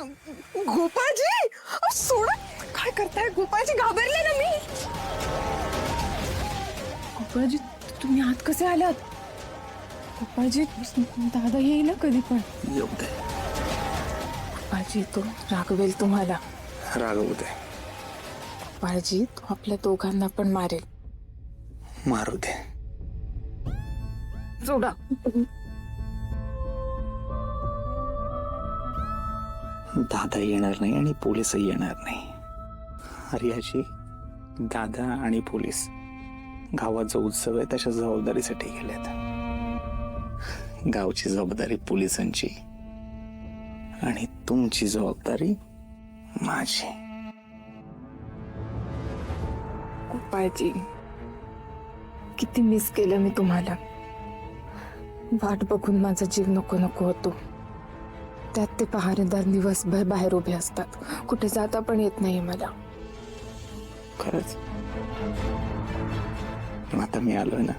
गोपाळजी सोडा, काय करताय गोपाळजी? घाबरले ना मी. गोपाळजी तुम्ही आत कसे आलात? गोपाळजी दादा येईल ना कधी पण. येऊ दे. गोपाळजी तो रागवेल तुम्हाला. रागवू दे. गोपाळजी तो आपल्या दोघांना पण मारेल. मारू दे. सोडा. दादा येणार नाही आणि पोलीसही येणार नाही. आर्याची दादा आणि पोलीस गावात जो उत्सव आहे त्याच्या जबाबदारीसाठी गेलेत. गावची जबाबदारी पोलिसांची आणि तुमची जबाबदारी माझी. गोपाळजी किती मिस केलं मी तुम्हाला. वाट बघून माझा जीव नको नको होतो. त्यात ते पहारेदार दिवसभर बाहेर उभे असतात. कुठे जाता पण येत नाही मला. खरंच आता मी आलोय ना.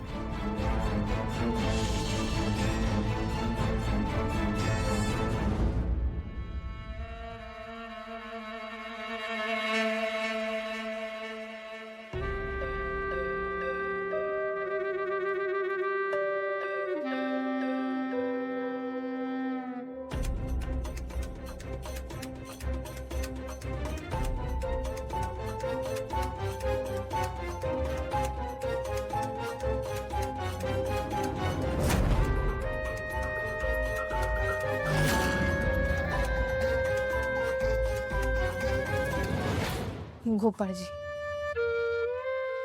गोपाळजी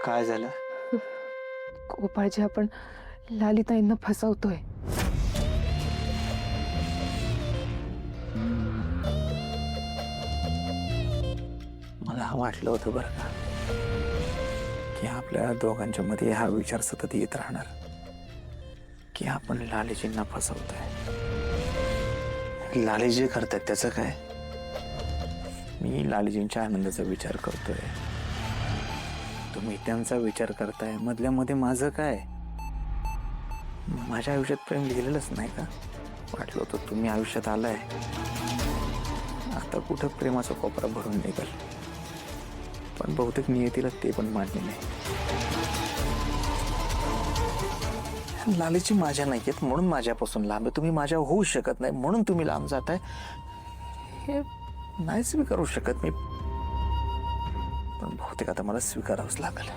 काय झालं? गोपाळजी आपण ललिताईंना फसवतोय. मला वाटलं होतं बरं का की आपल्या दोघांच्या मध्ये हा विचार सतत येत राहणार की आपण लालीजींना फसवतोय. लाली जे करतात त्याचं काय? मी लालीजींच्या आनंदाचा विचार करतोय, तुम्ही त्यांचा विचार करताय. मधल्या मध्ये माझं काय? माझ्या आयुष्यात प्रेम लिहिलेलंच नाही का? वाटलं होतं तुम्ही आयुष्यात आलाय, आता कुठं प्रेमाचा कोपरा भरून निघाल. पण बहुतेक नियतीला ते पण मान्य नाही. लालीची माझ्या नाहीयेत म्हणून माझ्यापासून लांब आहे. तुम्ही माझ्या होऊ शकत नाही म्हणून तुम्ही लांब जाताय. हे नाही स्वीकारू शकत मी, पण बहुतेक आता मला स्वीकारावंच लागेल.